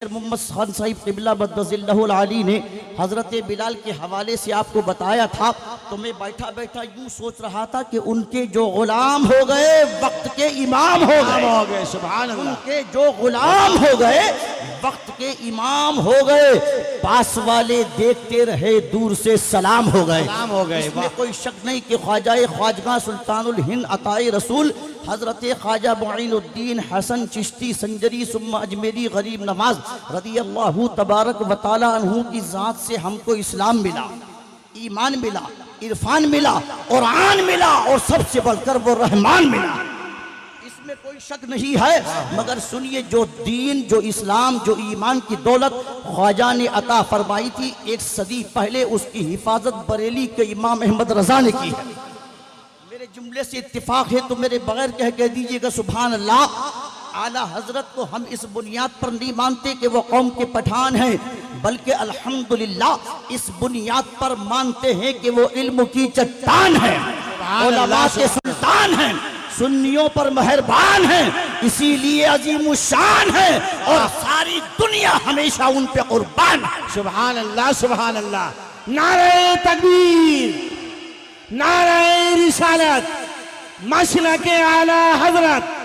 मोहम्मद खान साहिब क़िबला बद्दज़िल्लहुल आली ने हज़रत बिलाल के हवाले से आपको बताया था, तो मैं बैठा बैठा यूँ सोच रहा था कि उनके जो ग़ुलाम हो गए वक्त के इमाम हो गए। सुभान अल्लाह। उनके जो ग़ुलाम हो गए वक्त के इमाम हो गए, पास वाले देखते रहे दूर से सलाम हो गए। इसमें कोई शक नहीं कि ख्वाजा ख्वाजगा सुल्तानुल हिंद अताए रसूल हज़रत ख्वाजा मुईनुद्दीन हसन चिश्ती संजरी सुम्मा अजमेरी गरीब नवाज रदी अल्लाह तबारक व तआला अन्हु की ज़ात से हमको इस्लाम मिला, ईमान मिला, इरफान मिला, कुरान मिला और सबसे बढ़कर वो रहमान मिला। इसमें कोई शक नहीं है। मगर सुनिए, जो दीन, जो इस्लाम, जो ईमान की दौलत ख्वाजा ने अता फरमाई थी 1 सदी पहले, उसकी हिफाजत बरेली के इमाम अहमद रजा ने की है। मेरे जुमले से इत्तिफाक है तो मेरे बगैर कह दीजिएगा सुभान अल्लाह। आला हजरत को हम इस बुनियाद पर नहीं मानते कि वो कौम के पठान हैं, बल्कि अल्हम्दुलिल्लाह इस बुनियाद पर मानते हैं कि वो इल्म की चट्टान है, उलमा के सुल्तान हैं, सुन्नियों पर मेहरबान हैं, इसीलिए अजीम शान है और सारी दुनिया हमेशा उन पे कुर्बान है। सुभान अल्लाह, सुभान अल्लाह। नारे तकबीर, नारे रिसालत, मसलके आला हजरत।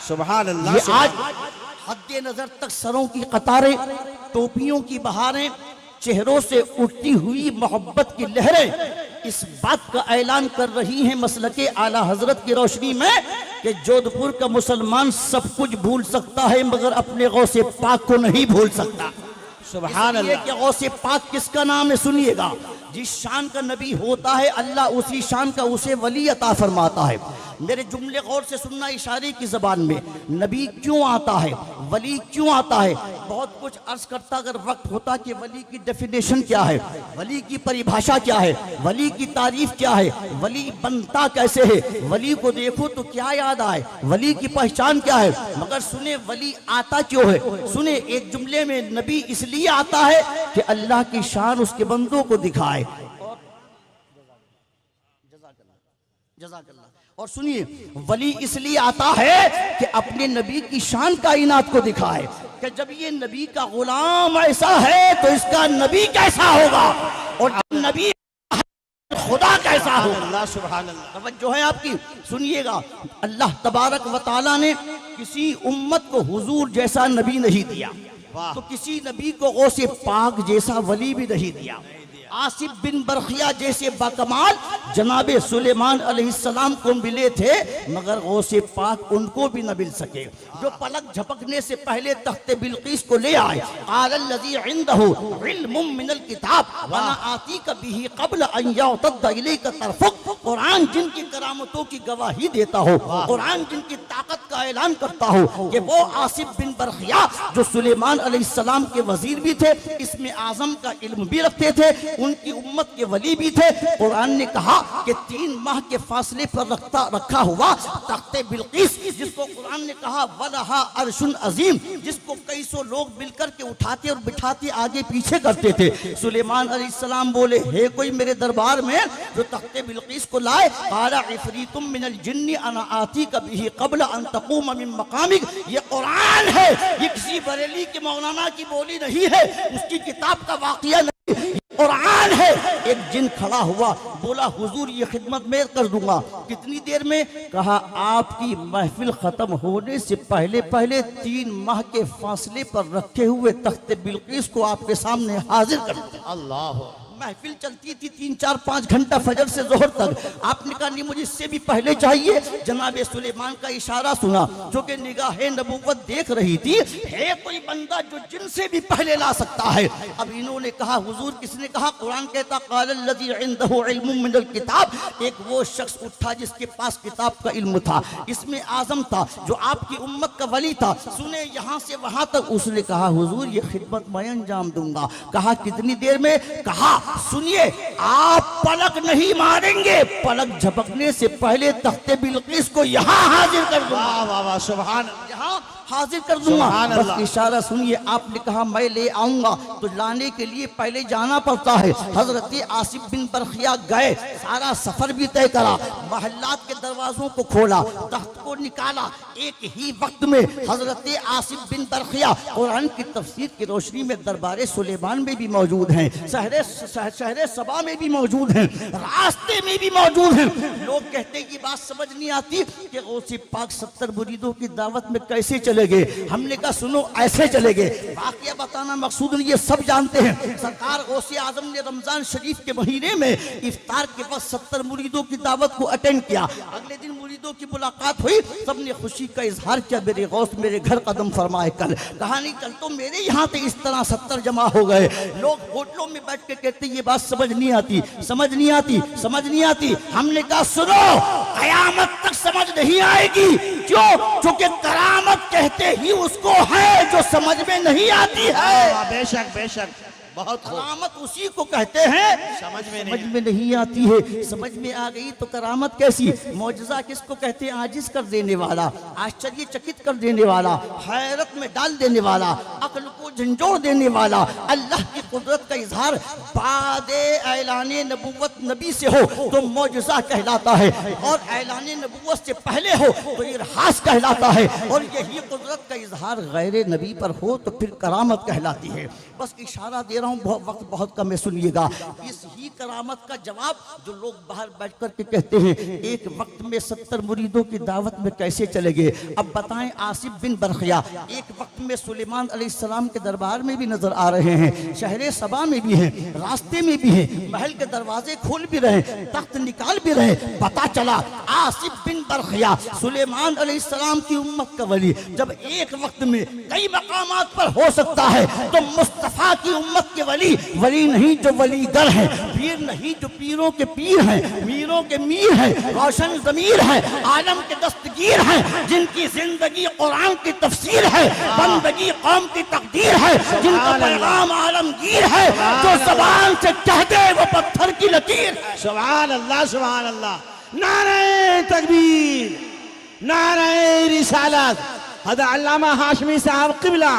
सुभान अल्लाह। आज हद्दे नजर तक सरों की कतारें, टोपियों की बहारें, चेहरों से उठती हुई मोहब्बत की लहरें इस बात का ऐलान कर रही हैं मसलके आला हजरत की रोशनी में कि जोधपुर का मुसलमान सब कुछ भूल सकता है मगर अपने गौसे पाक को नहीं भूल सकता। सुभान अल्लाह। कि गौसे पाक किसका नाम है? सुनिएगा, जिस शान का नबी होता है अल्लाह उसी शान का उसे वली अता फरमाता है। मेरे जुमले गौर से सुनना, इशारे की ज़बान में। नबी क्यों आता है, वली क्यों आता है? बहुत कुछ अर्ज करता अगर वक्त होता कि वली की डेफिनेशन क्या है, वली की परिभाषा क्या है, वली की तारीफ क्या है, वली बनता कैसे है, वली को देखो तो क्या याद आए, वली की पहचान क्या है। मगर सुने, वली आता क्यों है? सुने, एक जुमले में, नबी इसलिए आता है कि अल्लाह की शान उसके बंदों को दिखाए। और सुनिए, वली इसलिए आता है कि अपने नबी की शान कायनात को दिखाए कि जब ये नबी का गुलाम ऐसा है तो इसका नबी कैसा होगा और नबी खुदा कैसा होगा। सुभान अल्लाह। तवज्जो है आपकी, सुनिएगा। अल्लाह तबारक व तआला ने किसी उम्मत को हुजूर जैसा नबी नहीं दिया, तो किसी नबी को गौसे पाक जैसा वली भी नहीं दिया। आसिफ बिन बरखिया जैसे बाकमाल जनाबे सुलेमान अलैहिस्सलाम को मिले थे, मगर गौसे पाक उनको भी न मिल सके। जो पलक झपकने से पहले तख्ते बिल्कीस को ले आए, आलल्लज़ी इंदहु इल्मुम मिनल किताब वना आतीका बिही क़ब्ल अन यअतद्द इलैका तरफुक। कुरान जिनकी करामतों की गवाही देता हो, कुरान जिनकी ताकत का ऐलान करता हो कि वो आसिफ बिन बरखिया जो सुलेमान अलैहिस्सलाम के वजीर भी थे, इसमें आजम का इल्म भी रखते थे, उनकी उम्मत के वली भी थे। कुरान ने कहा कि 3 माह के फासले पर रखा हुआ तख्ते बिल्कीस, जिसको कुरान ने कहा वलहा अर्शुन अजीम, जिसको कई सौ लोग मिलकर के उठाते और बिठाते आगे पीछे करते थे। सुलेमान अलैहिस्सलाम बोले, है कोई मेरे दरबार में जो तख्ते बिल्कीस को लाए? काला इफरीतुम मिनल जिन्नी अना आतीका बिही क़ब्ल अन तक़ूम मिन मक़ामिक। ये कुरान है, ये किसी बरेली के मौलाना की बोली नहीं है, उसकी किताब का वाक़िया नहीं, कुरान है। एक जिन खड़ा हुआ, बोला हुजूर ये खिदमत मैं कर दूंगा। कितनी देर में? कहा आपकी महफिल खत्म होने से पहले पहले 3 माह के फासले पर रखे हुए तख्ते बिल्कीस को आपके सामने हाजिर कर दिया। अल्लाह। महफिल चलती थी 3, 4, 5 घंटा फजर से जोहर तक। आपने कहा नहीं, मुझे इससे भी पहले चाहिए। जनाबे सुलेमान का इशारा सुना, जो कि निगाहे नबूवत देख रही थी, है कोई बंदा जो जिनसे भी पहले ला सकता है। अब इन्होंने कहा हुजूर किसने कहा? कुरान कहता क़ालल्लज़ी इंदहु इल्मुम मिनल किताब। एक वो शख्स उठा जिसके पास किताब का इल्म था, इसमें आजम था, जो आपकी उम्मत का वली था। सुने, यहाँ से वहां तक उसने कहा हुजूर ये खिदमत मैं अंजाम दूंगा। कहा कितनी देर में? कहा सुनिए, आप पलक नहीं मारेंगे, पलक झपकने से पहले तख्ते बिल्कीस को यहाँ हाजिर कर दूंगा। वाह वाह वाह, सुभान। यहाँ हाजिर कर दूंगा। सुभान बस अल्लाह। इशारा सुनिए, आपने कहा मैं ले आऊंगा, तो लाने के लिए पहले जाना पड़ता है। हजरत आसिफ बिन बरखिया गए, सारा सफर भी तय करा, महल्लात के दरवाजों को खोला, तख्त को निकाला। एक ही वक्त में हजरत आसिफ बिन बरखिया कुरान की तफसीर की रोशनी में दरबार सुलेमान में भी मौजूद हैं, शहर सबा में भी मौजूद हैं, रास्ते में भी मौजूद हैं। लोग कहते हैं कि बात समझ नहीं आती कि गौसे पाक 70 मुरीदों की दावत में कैसे चले गए। हमने कहा सुनो, ऐसे चले गए। वाकया बताना मकसूद नहीं, ये सब जानते हैं। सरकार गौसे आजम ने रमजान शरीफ के महीने में इफ्तार के वक्त 70 मुरीदों की दावत को अटेंड किया। अगले दिन मुरीदों की मुलाकात हुई, सबने खुशी का इजहार किया, मेरे गौस मेरे घर कदम फरमाए कल। कहानी चल तो मेरे यहाँ पे इस तरह 70 जमा हो गए। लोग होटलों में बैठ के कहते ये बात समझ नहीं आती, समझ नहीं आती, समझ नहीं आती। हमने कहा सुनो, कयामत तक समझ नहीं आएगी। क्यों? क्योंकि करामत कहते ही उसको है जो समझ में नहीं आती है। बेशक बेशक, बहुत खूब। करामत उसी को कहते हैं समझ में नहीं आती है। समझ में आ गई तो करामत कैसी? मौजज़ा किसको कहते हैं? आजिज कर देने वाला, आश्चर्यचकित कर देने वाला, हैरत में डाल देने वाला, अक्ल को झंझोड़ देने वाला। अल्लाह की कुदरत का इजहार बाद ऐलाने नबुव्वत नबी से हो तो मौजज़ा कहलाता है, और ऐलाने नबुव्वत से पहले हो तो इरहास कहलाता है, और यही कुदरत का इजहार गैर नबी पर हो तो फिर करामत कहलाती है। बस इशारा दे रहा हूँ, वक्त बहुत कम है, सुनिएगा। इस ही करामत का जवाब जो लोग बाहर बैठ कर के कहते हैं एक वक्त में 70 मुरीदों की दावत में कैसे चले गए। अब बताएं, आसिफ बिन बरखिया एक वक्त में सुलेमान अलैहिस्सलाम के दरबार में भी नजर आ रहे हैं, शहर सबा में भी हैं, रास्ते में भी हैं, महल के दरवाजे खोल भी रहे, तख्त निकाल भी रहे। पता चला आसिफ बिन बरखिया सुलेमान अलैहिस्सलाम की उम्मत का वली जब एक वक्त में कई मकामात पर हो सकता है तो मुस्तफा की उम्मत के वली नहीं जो वलीगर हैं, पीर नहीं जो पीरों के पीर हैं, मीरों के मीर हैं, रोशन ज़मीर हैं, आलम के दस्तगीर हैं, जिनकी जिंदगी कुरान की तफसीर है, बंदगी कौम की तकदीर है, जिनका पैगाम आलमगीर है, जो ज़बान से कह दे वो पत्थर की लकीर। सुभान अल्लाह, सुभान अल्लाह। नारे तकबीर, नारे रिसालत, हज़रत अल्लामा हाशमी साहब क़िबला।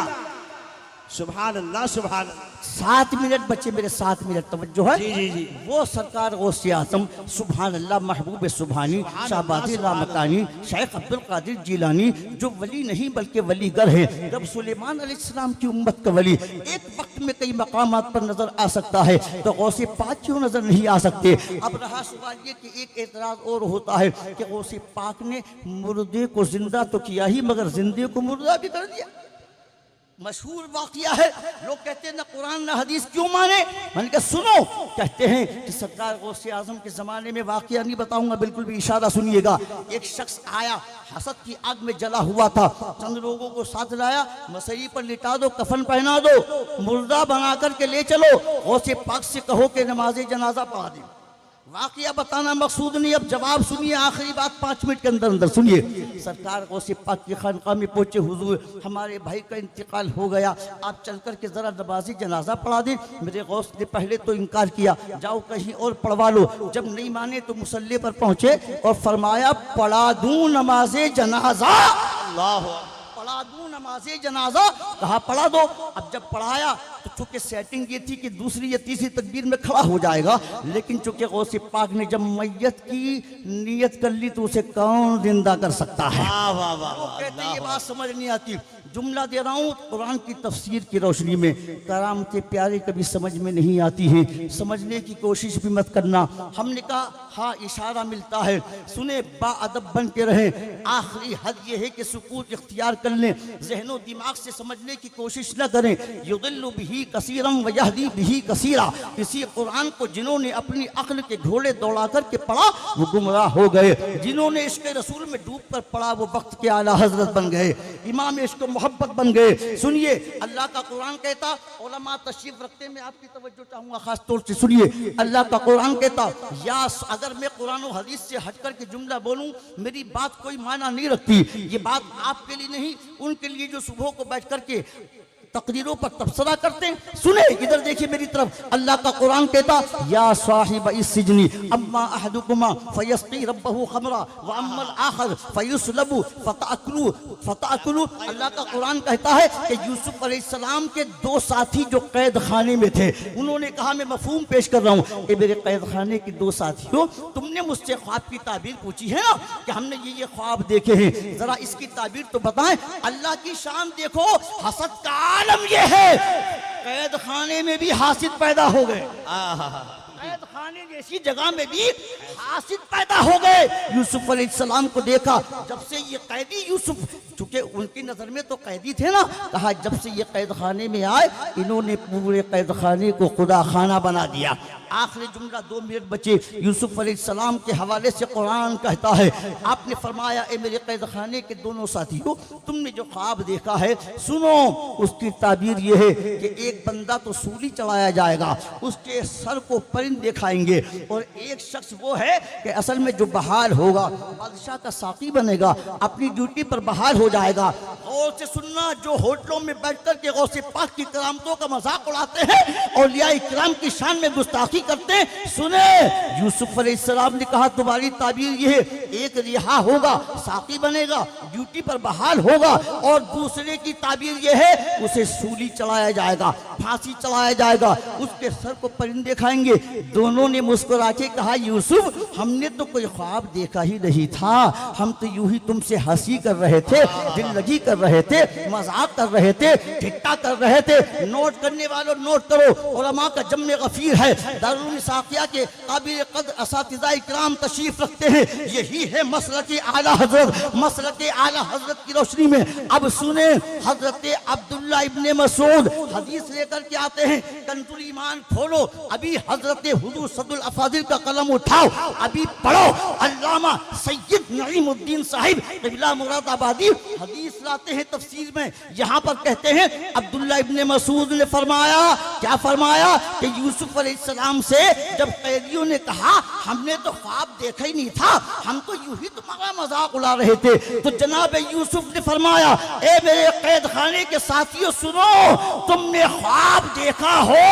सुभान अल्लाह, सुभान अल्लाह। 7 मिनट बचे मेरे, 7 मिनट तवज्जो है। जी जी जी। वो सरकार गौसे आज़म सुभान अल्लाह महबूब सुभानी शाहबादी रामतानी शेख अब्दुल कादिर जिलानी जो वली नहीं बल्कि वलीगर है। जब सुलेमान अलैहिस्सलाम की उम्मत का वली एक वक्त में कई मकामात पर नजर आ सकता है तो गौसे पाक क्यों नजर नहीं आ सकते? अब रहा सवाल ये कि एक एतराज और होता है कि गौसे पाक ने मुर्दे को जिंदा तो किया ही मगर जिंदे को मुर्दा भी कर दिया। मशहूर वाकया है, लोग कहते हैं ना कुरान ना हदीस क्यों माने। मैंने कहा सुनो, कहते हैं कि सरकार गौसे आजम के ज़माने में वाकया नहीं बताऊंगा, बिल्कुल भी इशारा सुनिएगा। एक शख्स आया, हसद की आग में जला हुआ था, चंद लोगों को साथ लाया, मसरी पर लिटा दो, कफन पहना दो, मुर्दा बना करके ले चलो, गौसे पाक से कहो कि नमाज जनाजा पढ़ा दे। वाकया बताना मकसूद नहीं, अब जवाब सुनिए, आखिरी बात 5 मिनट के अंदर अंदर सुनिए। सरकार गौसे पाक की खानका में पहुंचे, हुजूर हमारे भाई का इंतकाल हो गया, आप चल कर के जरा नमाज़ी जनाजा पढ़ा दें। मेरे गौस ने पहले तो इनकार किया, जाओ कहीं और पढ़वा लो। जब नहीं माने तो मुसल्ले पर पहुंचे और फरमाया पढ़ा दूं नमाजे जनाजा। अल्लाह, पढ़ा दूं नमाजे जनाजा, कहा पढ़ा दो। अब जब पढ़ाया तो चूंकि सेटिंग ये थी कि दूसरी या तीसरी तकबीर में खड़ा हो जाएगा, लेकिन चूंकि गौसे पाक ने जब मैयत की नियत कर ली तो उसे कौन जिंदा कर सकता है? कहते हैं ये बात समझ नहीं आती। जुमला दे रहा हूँ कुरान की तफसीर की रोशनी में, करामतें प्यारे कभी समझ में नहीं आती हैं, समझने की कोशिश भी मत करना। हमने कहा हाँ इशारा मिलता है, सुने बाअदब बन के रहें। आखिरी हद ये है कि सुकूत इख्तियार कर लें, ज़हनो दिमाग से समझने की कोशिश न करें। युदिल्लु बिही कसीरम व यहदी बिही कसीरा, इसी कुरान को जिन्होंने अपनी अक्ल के घोड़े दौड़ा कर के पढ़ा वो गुमराह हो गए, जिन्होंने इश्क़ रसूल में डूब कर पढ़ा वो वक्त के आला हजरत बन गए, इमाम इश्क़ मोहब्बत बन गए। सुनिए अल्लाह का कुरान कहता, उलमा तशरीफ रखते, मैं आपकी तवज्जो चाहूँगा खास तौर से सुनिए। अल्लाह का कुरान कहता, या अगर मैं कुरान और हदीस से हट कर के जुमला बोलूँ मेरी बात कोई माना नहीं रखती। ये बात आपके लिए नहीं, उनके लिए जो सुबह को बैठ कर के तकदीरों पर तबसरा करते हैं। सुने, इधर देखिए मेरी तरफ, अल्लाह का कुरान कहता या साहिब इस सिजनी अम्मा अहदुकुमा फयस्की रब्बहु खमरा व अम्मल आखर फयुसलबु फताकुलु। अल्लाह का कुरान कहता है कि यूसुफ अलैहिस्सलाम के दो साथी जो कैद खाने में थे, उन्होंने कहा, मैं मफहूम पेश कर रहा हूँ कि मेरे कैद खाने के दो साथियों, तुमने मुझसे ख्वाब की ताबीर पूछी है ना कि हमने ये ख्वाब देखे हैं, जरा इसकी ताबीर तो बताएं। अल्लाह की शान देखो, हसद का आलम ये है, कैद खाने में भी हासिद पैदा हो गए, कैद खाने जैसी जगह में भी हासिद पैदा हो गए। यूसुफ अलैहिस्सलाम को देखा, जब से ये कैदी यूसुफ, चूंकि उनकी नजर में तो कैदी थे ना, कहा जब से ये कैद खाने में आए इन्होंने पूरे कैद खाने को खुदा खाना बना दिया। आखिरी जुमला 2 मिनट बचे। यूसुफ अलैहिस्सलाम के हवाले से कुरान कहता है, आपने फरमाया ए मेरे कैद खाने के दोनों साथियों, तुमने जो ख्वाब देखा है सुनो, उसकी ताबीर ये है कि एक बंदा तो सूली चढ़ाया जाएगा, उसके सर को परिंदे खाएंगे, और एक शख्स वो है कि असल में जो बहाल होगा, बादशाह का साकी बनेगा, अपनी ड्यूटी पर बहाल हो जाएगा। और से सुनना, जो होटलों में बैठकर के गौसे पाक की करामतों का मजाक उड़ाते हैं, औलिया इकराम की शान में गुस्ताखी करते हैं, सुने, यूसुफ अलैहिस्सलाम ने कहा तुम्हारी ताबीर ये है, एक रिहा होगा, साकी बनेगा, ड्यूटी पर बहाल होगा, और दूसरे की ताबीर ये है उसे सूली चढ़ाया जाएगा, फांसी चढ़ाया जाएगा, उसके सर को परिंदे खाएंगे। दोनों ने मुस्कुरा के कहा यूसुफ, हमने तो कोई ख्वाब देखा ही नहीं था, हम तो यूं ही तुमसे हंसी कर रहे थे, दिल लगी कर रहे थे, मजाक कर रहे थे, ठिट्टा कर रहे थे। नोट करने वालों नोट करो, उलमा का जम्मे गफीर है, दारुल साकिया के काबिल कद्र असातिज़ा इकराम तशरीफ रखते हैं, यही है मसलक आला हजरत। मसलक आला हजरत की रोशनी में अब सुने, हजरत अब्दुल्ला इब्ने मसूद हदीस लेकर के आते हैं, कंजुल ईमान खोलो, अभी हजरत हुजूर सदुल अफादिल का कलम उठाओ, अभी पढ़ो, अल्लामा सैयद नईमुद्दीन साहिब क़िबला मुरादाबादी हदीस लाते हैं तफसीर में। यहाँ पर कहते हैं अब्दुल्ला इब्ने मसूद ने फरमाया, क्या फरमाया कि यूसुफ अलैहिस्सलाम से जब कैदियों ने कहा हमने तो ख्वाब देखा ही नहीं था, हम तो यूं ही तुम्हारा मजाक उड़ा रहे थे, तो जनाब यूसुफ ने फरमाया, ए मेरे कैद खाने के साथियों सुनो, तुमने ख्वाब देखा हो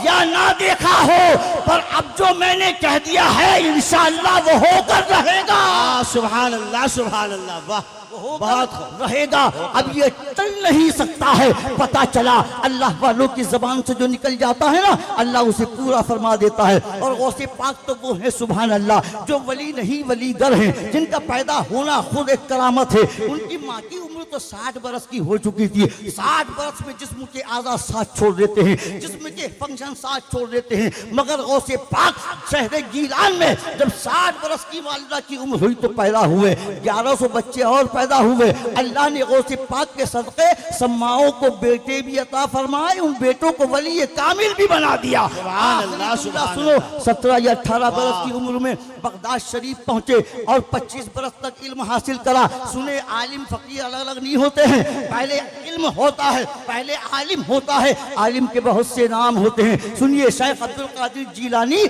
या ना देखा हो, पर अब जो मैंने कह दिया है इंशाअल्लाह वो होकर रहेगा। सुभान अल्लाह, सुभान अल्लाह, वाह, बहुत रहेगा। अब ये चल नहीं सकता है, पता चला अल्लाह वालों की जबान से जो निकल जाता है ना, अल्लाह उसे पूरा फरमा देता है। और गौसे पाक तो वो है सुभान अल्लाह जो वली नहीं वलीगर हैं, जिनका पैदा होना खुद एक करामत है। उनकी माँ की उम्र तो 60 बरस की हो चुकी थी, 60 बरस में जिस्म के आज़ा साथ छोड़ देते हैं, जिस्म के फंक्शन साथ छोड़ देते हैं, मगर गौसे पाक शहर गीलान में जब 60 बरस की वालिदा की उम्र हुई तो पैदा हुए, 1100 बच्चे और पैदा हुए। अल्लाह ने गौसे पाक के सदक़े सम्माओं को बेटे भी अता फरमाए, उन बेटों को वली कामिल भी बना दिया। सुनो, 17 या 18 बरस की उम्र में बगदाद शरीफ पहुंचे और 25 बरस तक इल्म हासिल करा। सुने, आलिम फकीर अलग अलग नहीं होते हैं, पहले इल्म होता है, पहले आलिम होता है, आलिम के बहुत से नाम होते हैं। सुनिए, शेख अब्दुल कादिर जीलानी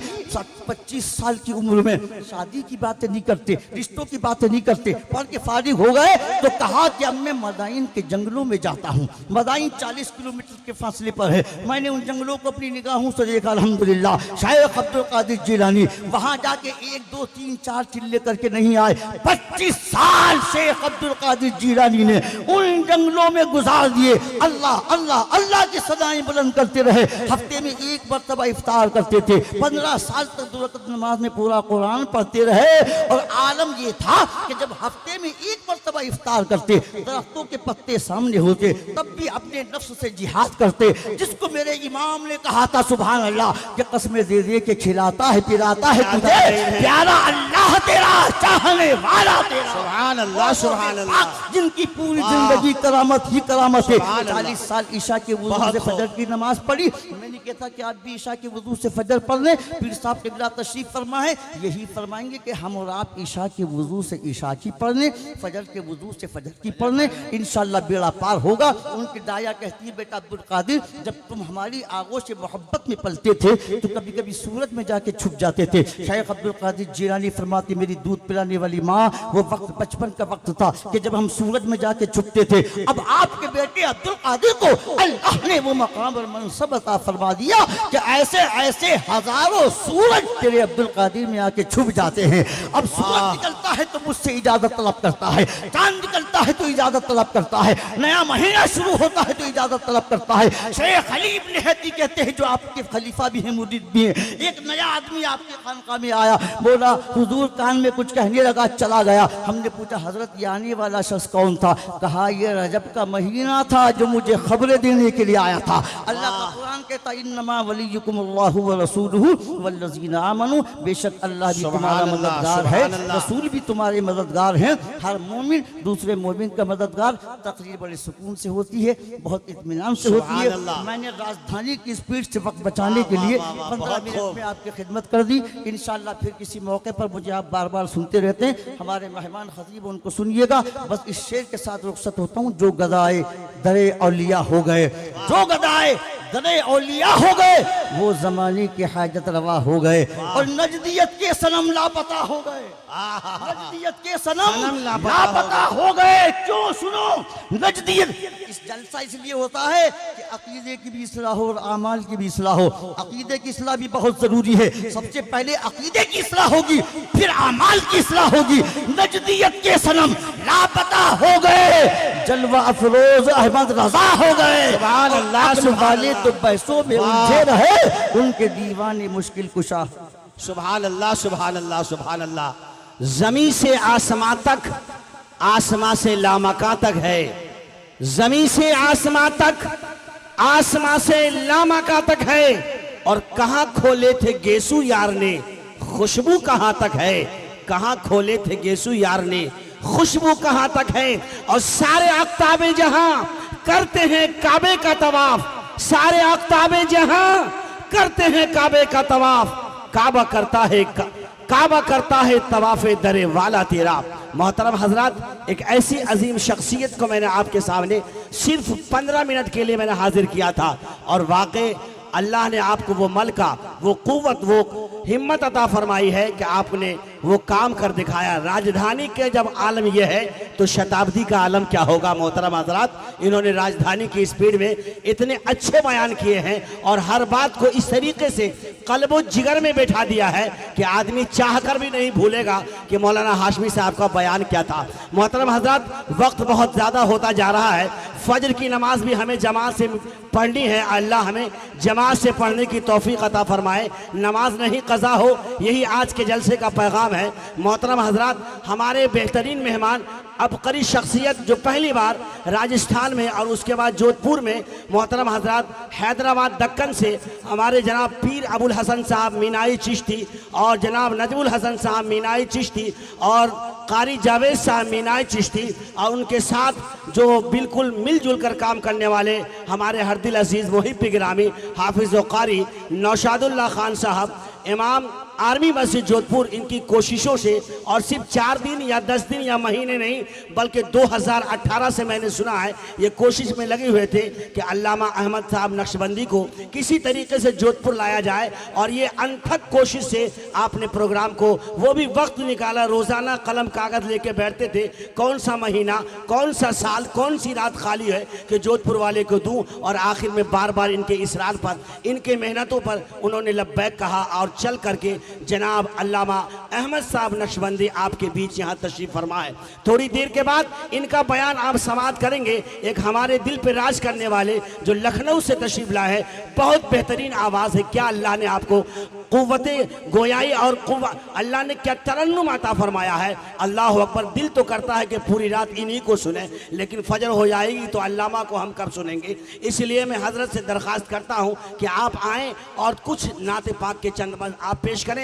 25 साल की उम्र में शादी की बातें नहीं करते, रिश्तों की बातें नहीं करते, पढ़ के फारिग हो गए तो कहा कि अब मैं मदाइन के जंगलों में जाता हूँ। मदाइन 40 किलोमीटर के फासले पर है, मैंने उन जंगलों को अपनी निगाहों से देखा अल्हम्दुलिल्लाह। शेख अब्दुल कादिर जीलानी वहां जाके 1 2 3 4 चिल्ले करके नहीं आए, 25 साल शेख अब्दुल कादिर जीलानी ने उन जंगलों में गुजार दिए। अल्लाह अल्लाह अल्लाह की सदाएं बुलंद करते रहे। हफ्ते में 1 मरतबा इफ्तार करते थे, 15 साल तक 2 रकात नमाज में पूरा कुरान पढ़ते रहे। और आलम ये था कि जब हफ्ते में 1 मरतबा इफ्तार करते, दरख्तों के पत्ते सामने होते, तब भी अपने नफ्स से जिहाद करते। जिसको मेरे इमाम ने कहा था सुभान अल्लाह कि कसमें दे दे के खिलाता है पिलाता है तुझे, प्यारा अल्लाह तेरा, चाहने वाला तेरा। सुभान अल्लाह, सुभान अल्लाह, जिनकी पूरी जिंदगी करामत ही करामत है। 40 साल ईशा के वुज़ू से फजर की नमाज पढ़ी, मैंने किया था कि आप भी ईशा के वजू से फजर पढ़ लें। पीर साहब किबला तशरीफ फरमा है, यही फरमाएंगे कि हम और आप ईशा के वजू से ईशा की पढ़ लें, फजर के वजू से फजर की पढ़ लें, इंशाअल्लाह बेड़ा पार होगा। उनकी दाया कहती है, बेटा अब्दुल कादिर, जब तुम हमारी आगोश से मोहब्बत में पलते थे तो कभी कभी सूरज में जाके छुप जाते थे। शेख अब्दुल कादिर जिलानी फरमाती, मेरी दूध पिलाने वाली माँ, वो वक्त बचपन का वक्त था कि जब हम सूरज में जाके छुपते थे। अब आपके बेटे अब्दुल कादिर को अल्लाह ने वो मकाम और मनसब अता फरमा दिया कि ऐसे ऐसे हजारों सूरज तेरे अब्दुल कादिर में आके छुप जाते हैं। अब सूरज निकलता है तो मुझसे इजाजत तलब करता है, चांद निकलता है तो इजाजत तलब करता है, नया महीना शुरू होता है तो इजाजत तलब करता है। शेख अली इब्न हदी कहते हैं, जो आपके खलीफा भी हैं, मुरीद भी हैं, एक नया आदमी आपके खानका में आया, बोला हुजूर कान में कुछ कहने लगा, चला गया। हमने पूछा हजरत ये आने वाला शख्स कौन था? कहा ये रजब का महीना था जो मुझे खबरें देने के लिए आया था। अल्लाह का कुरान कहता है, इन्नमा वलियुकुमुल्लाहु व रसूलुहु वल्लज़ीना आमनू, बेशक अल्लाह भी तुम्हारा मददगार है, रसूल भी तुम्हारे मददगार हैं। हर मोमिन दूसरे मोमिन का मददगार। तकरीर बड़े सुकून से होती है, बहुत इत्मीनान से होती है। मैंने राजधानी की स्पीड से वक्त बचाने के लिए 15 मिनट में आपकी खिदमत कर दी। इंशाअल्लाह फिर किसी मौके पर मुझे आप बार बार सुनते रहते हैं। हमारे मेहमान खतीब उनको सुनिएगा। बस इस शेर के साथ रुखसत होता हूँ, जो गदाए दरे औलिया हो गए, जो गदाए दरे औलिया हो गए, वो जमाने के हाजत रवा हो गए, और नजदियत के सनम लापता हो गए, नजदियत के सनम लापता हो गए। क्यों? सुनो, नजदियत इस जलसा इसलिए होता है कि अकीदे की भी इस्लाह हो और आमाल की भी इस्लाह हो। अकीदे की इस्लाह भी बहुत जरूरी है। सबसे पहले अकीदे की इस्लाह होगी, फिर आमाल की इस्लाह होगी। नजदियत के सनम लापता हो गए, जलवा अफरोज अहमद रजा हो गए, वाले तो पैसों में उलझे रहे, उनके दीवाने मुश्किल कुशा। सुभान अल्लाह, सुभान अल्लाह, सुभान अल्लाह। जमीन से आसमां तक, आसमां से लामका तक है, जमीन से आसमां तक, आसमां से लामका तक है। और कहां खोले थे गेसू यार ने, खुशबू कहां तक है, कहां खोले थे गेसू यार ने, खुशबू कहां तक है। और सारे आख्ताबे जहां करते हैं काबे का तवाफ, सारे आख्ताबे जहां करते हैं काबे का तवाफ, काबा करता है तवाफे दरे वाला तेरा। मोहतरम हजरात, एक ऐसी अजीम शख्सियत को मैंने आपके सामने सिर्फ 15 मिनट के लिए मैंने हाजिर किया था, और वाकई अल्लाह ने आपको वो मलका, वो कुव्वत, वो हिम्मत अता फरमाई है कि आपने वो काम कर दिखाया। राजधानी के जब आलम यह है तो शताब्दी का आलम क्या होगा। मोहतरम हज़रात, इन्होंने राजधानी की स्पीड में इतने अच्छे बयान किए हैं और हर बात को इस तरीके से कल्बो जिगर में बैठा दिया है कि आदमी चाहकर भी नहीं भूलेगा कि मौलाना हाशमी साहब का बयान क्या था। मोहतरम हज़रात, वक्त बहुत ज़्यादा होता जा रहा है। फजर की नमाज भी हमें जमात से पढ़नी है। अल्लाह हमें जमात से पढ़ने की तौफीक अता फरमाए, नमाज नहीं कज़ा हो, यही आज के जलसे का पैगाम है। मोहतरम हजरात, हमारे बेहतरीन मेहमान अबकरी शख्सियत जो पहली बार राजस्थान में और उसके बाद जोधपुर में, मोहतरम हजरात हैदराबाद दक्कन से हमारे जनाब पीर अबुल हसन साहब मीनाई चिश्ती और जनाब नजमुल हसन साहब मीनाई चिश्ती और कारी जावेद साहब मीनाई चिश्ती, और उनके साथ जो बिल्कुल मिलजुल कर काम करने वाले हमारे हरदिल अजीज़ मुहिब गिरामी हाफिज़ व कारी नौशादुल्लाह खान साहब, इमाम आर्मी मस्जिद जोधपुर, इनकी कोशिशों से और सिर्फ 4 दिन या 10 दिन या महीने नहीं बल्कि 2018 से मैंने सुना है ये कोशिश में लगे हुए थे कि अल्लामा अहमद साहब नक्शबंदी को किसी तरीके से जोधपुर लाया जाए, और ये अनथक कोशिश से आपने प्रोग्राम को, वो भी वक्त निकाला, रोज़ाना कलम कागज़ लेके बैठते थे, कौन सा महीना, कौन सा साल, कौन सी रात खाली है कि जोधपुर वाले को दूँ, और आखिर में बार बार इनके इसरार पर, इनके मेहनतों पर उन्होंने लब्बैक कहा और चल करके जनाब अल्लामा अहमद साहब नक्शबंदी आपके बीच यहाँ तशरीफ फरमा है। थोड़ी देर के बाद इनका बयान आप समाअत करेंगे। एक हमारे दिल पे राज करने वाले जो लखनऊ से तशरीफ लाए हैं, बहुत बेहतरीन आवाज़ है। क्या अल्लाह ने आपको कुव्वते गोयाई और अल्लाह ने क्या तरन्नुम अता फरमाया है। अल्लाह अकबर। दिल तो करता है कि पूरी रात इन्हीं को सुने, लेकिन फजर हो जाएगी तो अल्लामा को हम कब सुनेंगे। इसलिए मैं हजरत से दरख्वास्त करता हूँ कि आप आएँ और कुछ नाते पाक के चंद आप पेश करें।